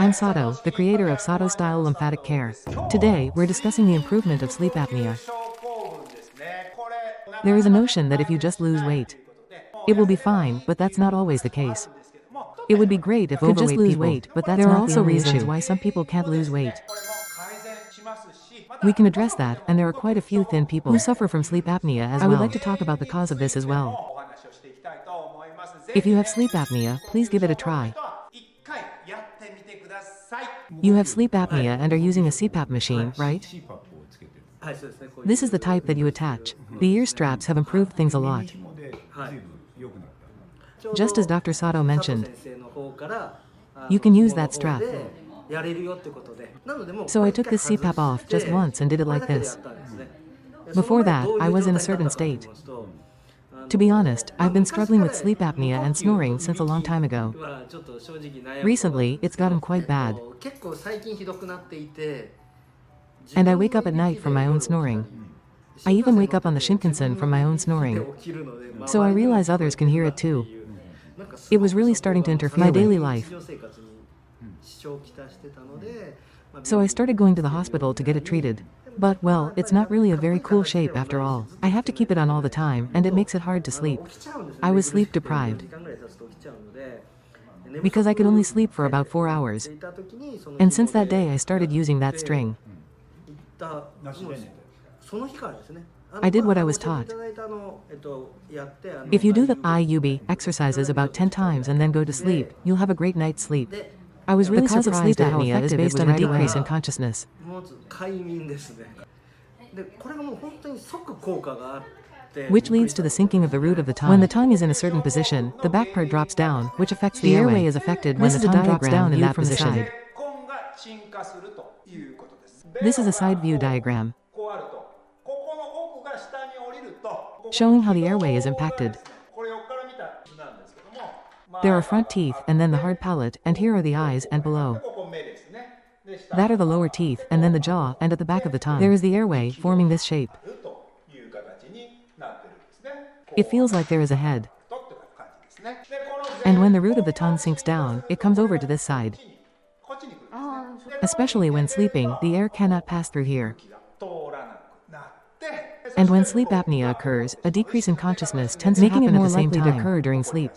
I'm Sato, the creator of Sato-style lymphatic care. Today, we're discussing the improvement of sleep apnea. There is a notion that if you just lose weight, it will be fine, but that's not always the case. It would be great if overweight just lose people, weight, but that's there are also reasons why some people can't lose weight. We can address that, and there are quite a few thin people who suffer from sleep apnea as well. I would like to talk about the cause of this as well. If you have sleep apnea, please give it a try. You have sleep apnea and are using a CPAP machine, right? This is the type that you attach. The ear straps have improved things a lot. Just as Dr. Sato mentioned, you can use that strap. So I took this CPAP off just once and did it like this. Before that, I was in a certain state. To be honest, I've been struggling with sleep apnea and snoring since a long time ago. Recently, it's gotten quite bad. And I wake up at night from my own snoring. I even wake up on the Shinkansen from my own snoring. So I realize others can hear it too. It was really starting to interfere with my daily life. So I started going to the hospital to get it treated. But, well, it's not really a very cool shape after all. I have to keep it on all the time, and it makes it hard to sleep. I was sleep deprived. Because I could only sleep for about 4 hours. And since that day I started using that string. I did what I was taught. If you do the IUB exercises about 10 times and then go to sleep, you'll have a great night's sleep. I was really surprised that sleep apnea is based on a decrease in consciousness. Which leads to the sinking of the root of the tongue. When the tongue is in a certain position, the back part drops down, which affects the airway is affected when the tongue drops down in that position. This is a side view diagram showing how the airway is impacted. There are front teeth and then the hard palate, and here are the eyes and below. That are the lower teeth, and then the jaw, and at the back of the tongue there is the airway forming this shape. It feels like there is a head. And when the root of the tongue sinks down, it comes over to this side. Especially when sleeping, the air cannot pass through here. And when sleep apnea occurs, a decrease in consciousness tends to happen at the same time, to occur during sleep.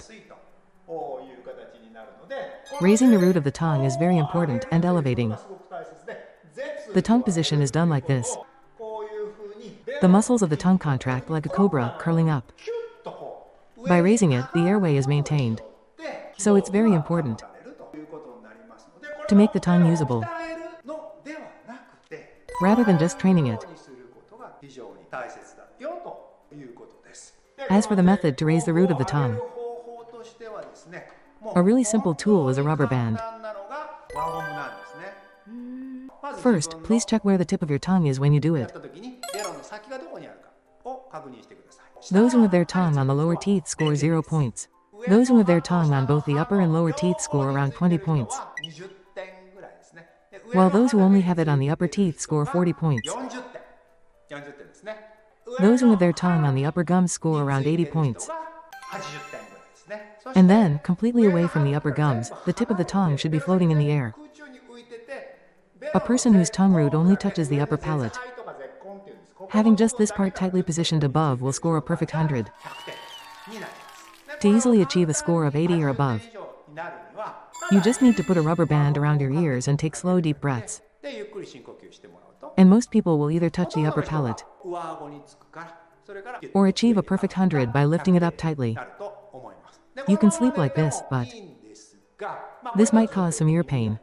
Raising the root of the tongue is very important, and elevating. The tongue position is done like this. The muscles of the tongue contract like a cobra, curling up. By raising it, the airway is maintained. So it's very important to make the tongue usable, rather than just training it. As for the method to raise the root of the tongue, a really simple tool is a rubber band. First, please check where the tip of your tongue is when you do it. Those who have their tongue on the lower teeth score 0 points. Those who have their tongue on both the upper and lower teeth score around 20 points. While those who only have it on the upper teeth score 40 points. Those who have their tongue on the upper gums score around 80 points. And then, completely away from the upper gums, the tip of the tongue should be floating in the air. A person whose tongue root only touches the upper palate, having just this part tightly positioned above, will score a perfect 100. To easily achieve a score of 80 or above, you just need to put a rubber band around your ears and take slow deep breaths. And most people will either touch the upper palate or achieve a perfect 100 by lifting it up tightly. You can sleep like this, but this might cause some ear pain.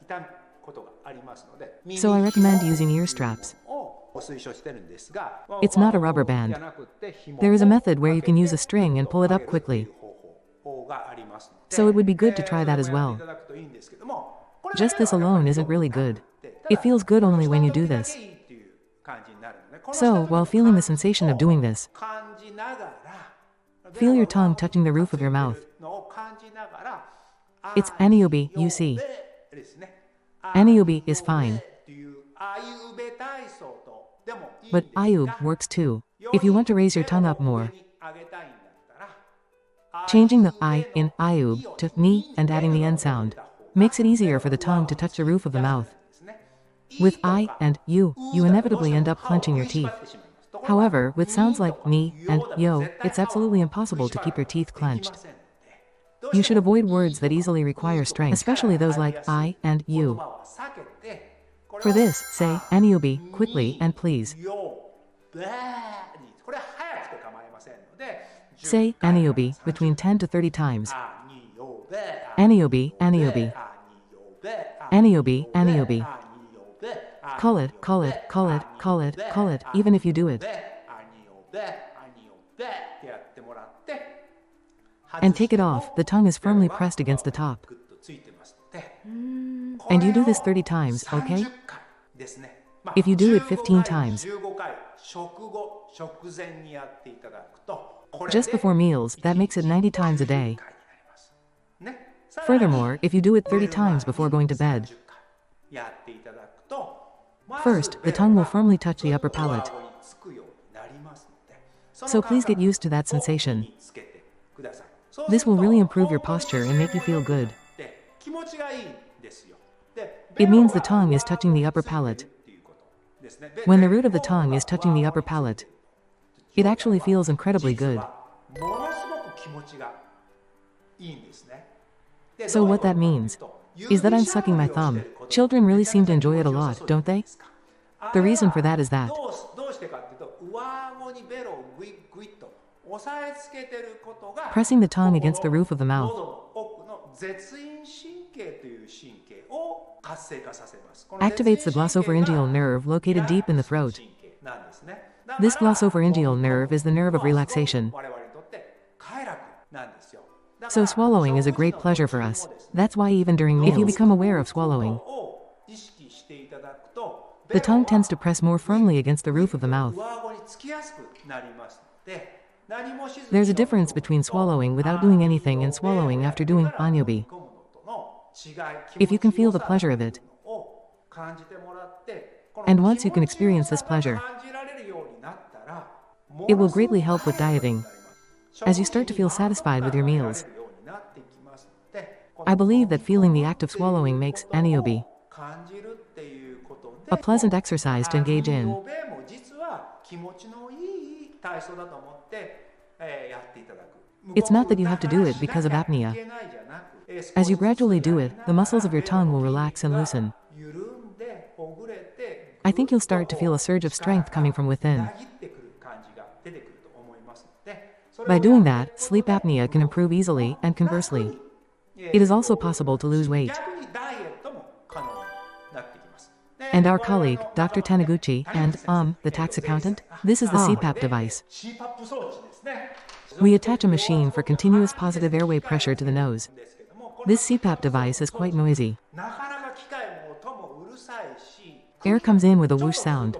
So I recommend using ear straps. It's not a rubber band. There is a method where you can use a string and pull it up quickly. So it would be good to try that as well. Just this alone isn't really good. It feels good only when you do this. So, while feeling the sensation of doing this, feel your tongue touching the roof of your mouth. It's aniubi, you see. Aniubi is fine. But ayub works too. If you want to raise your tongue up more, changing the I in ayub to ni and adding the N sound makes it easier for the tongue to touch the roof of the mouth. With I and you inevitably end up clenching your teeth. However, with sounds like ni and yo, it's absolutely impossible to keep your teeth clenched. You should avoid words that easily require strength, especially those like I and you. For this, say aniobi quickly and please. Say aniobi between 10 to 30 times. Aniobi, aniobi. Aniobi, aniobi. Call it, call it, call it, call it, call it, even if you do it. And take it off, the tongue is firmly pressed against the top. And you do this 30 times, okay? If you do it 15 times, just before meals, that makes it 90 times a day. Furthermore, if you do it 30 times before going to bed, first, the tongue will firmly touch the upper palate. So please get used to that sensation. This will really improve your posture and make you feel good. It means the tongue is touching the upper palate. When the root of the tongue is touching the upper palate, it actually feels incredibly good. So what that means is that I'm sucking my thumb. Children really seem to enjoy it a lot, don't they? The reason for that is that pressing the tongue against the roof of the mouth activates the glossopharyngeal nerve located deep in the throat. This glossopharyngeal nerve is the nerve of relaxation. So swallowing is a great pleasure for us. That's why even during meals, if you become aware of swallowing, the tongue tends to press more firmly against the roof of the mouth. There's a difference between swallowing without doing anything and swallowing after doing anyobi. If you can feel the pleasure of it, and once you can experience this pleasure, it will greatly help with dieting. As you start to feel satisfied with your meals, I believe that feeling the act of swallowing makes aniobi a pleasant exercise to engage in. It's not that you have to do it because of apnea. As you gradually do it, the muscles of your tongue will relax and loosen. I think you'll start to feel a surge of strength coming from within. By doing that, sleep apnea can improve easily, and conversely, it is also possible to lose weight. And our colleague, Dr. Taniguchi, and, the tax accountant, this is the CPAP device. We attach a machine for continuous positive airway pressure to the nose. This CPAP device is quite noisy. Air comes in with a whoosh sound.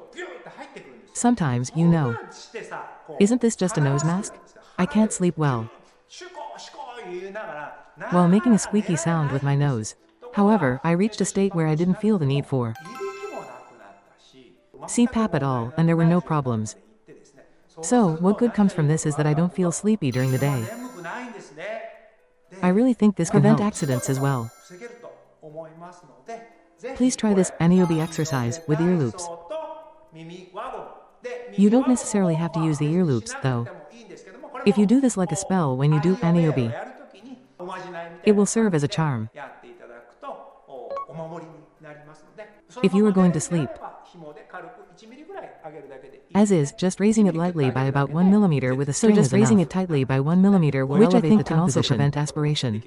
Sometimes, isn't this just a nose mask? I can't sleep well while making a squeaky sound with my nose. However, I reached a state where I didn't feel the need for CPAP at all, and there were no problems. So, what good comes from this is that I don't feel sleepy during the day. I really think this can prevent accidents as well. Please try this aniobi exercise with ear loops. You don't necessarily have to use the ear loops, though. If you do this like a spell when you do aniobi, it will serve as a charm. If you are going to sleep, as is, just raising it lightly by about 1 millimeter with a string is enough. So just raising it tightly by 1 millimeter will elevate the tongue position, prevent aspiration.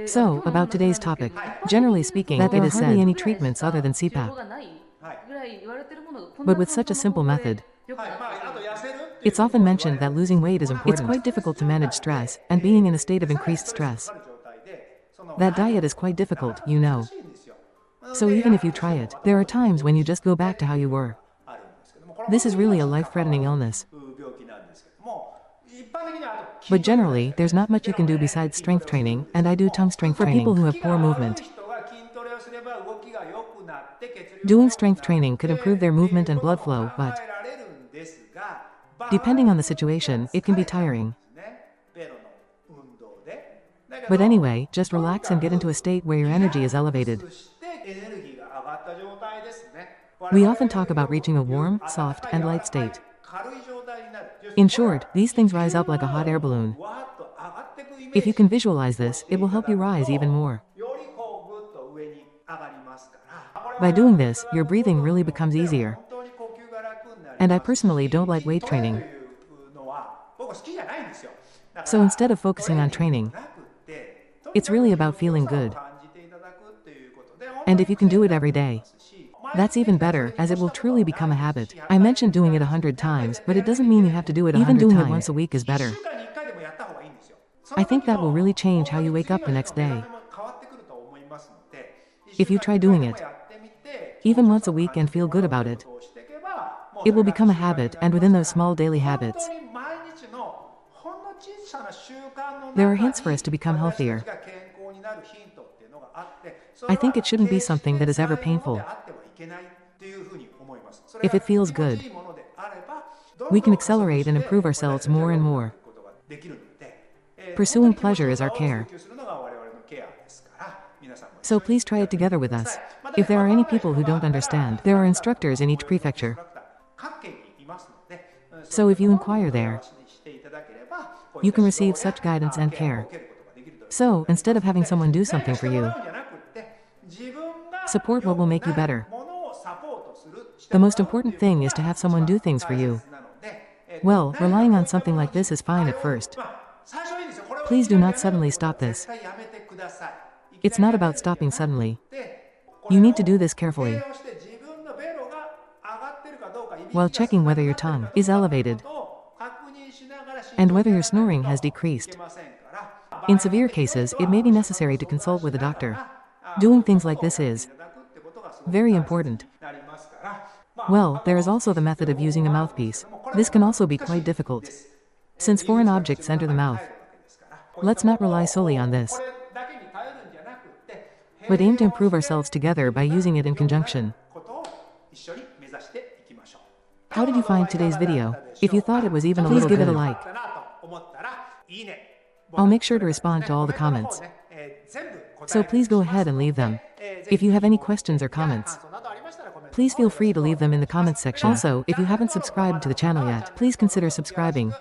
So, about today's topic, generally speaking, that there are hardly any treatments other than CPAP. But with such a simple method, it's often mentioned that losing weight is important. It's quite difficult to manage stress, and being in a state of increased stress. That diet is quite difficult, So even if you try it, there are times when you just go back to how you were. This is really a life-threatening illness. But generally, there's not much you can do besides strength training, and I do tongue strength training for people who have poor movement. Doing strength training could improve their movement and blood flow, but depending on the situation, it can be tiring. But anyway, just relax and get into a state where your energy is elevated. We often talk about reaching a warm, soft, and light state. In short, these things rise up like a hot air balloon. If you can visualize this, it will help you rise even more. By doing this, your breathing really becomes easier. And I personally don't like weight training. So instead of focusing on training, it's really about feeling good. And if you can do it every day, that's even better, as it will truly become a habit. I mentioned doing it 100 times, but it doesn't mean you have to do it 100 times. Even doing it once a week is better. I think that will really change how you wake up the next day. If you try doing it, even once a week, and feel good about it, it will become a habit, and within those small daily habits, there are hints for us to become healthier. I think it shouldn't be something that is ever painful. If it feels good, we can accelerate and improve ourselves more and more. Pursuing pleasure is our care. So please try it together with us. If there are any people who don't understand, there are instructors in each prefecture. So if you inquire there, you can receive such guidance and care. So, instead of having someone do something for you, support what will make you better. The most important thing is to have someone do things for you. Well, relying on something like this is fine at first. Please do not suddenly stop this. It's not about stopping suddenly. You need to do this carefully, while checking whether your tongue is elevated and whether your snoring has decreased. In severe cases, it may be necessary to consult with a doctor. Doing things like this is very important. Well, there is also the method of using a mouthpiece. This can also be quite difficult, since foreign objects enter the mouth. Let's not rely solely on this, but aim to improve ourselves together by using it in conjunction. How did you find today's video? If you thought it was even a little good, please give it a like. I'll make sure to respond to all the comments, so please go ahead and leave them. If you have any questions or comments, please feel free to leave them in the comments section. Also, if you haven't subscribed to the channel yet, please consider subscribing.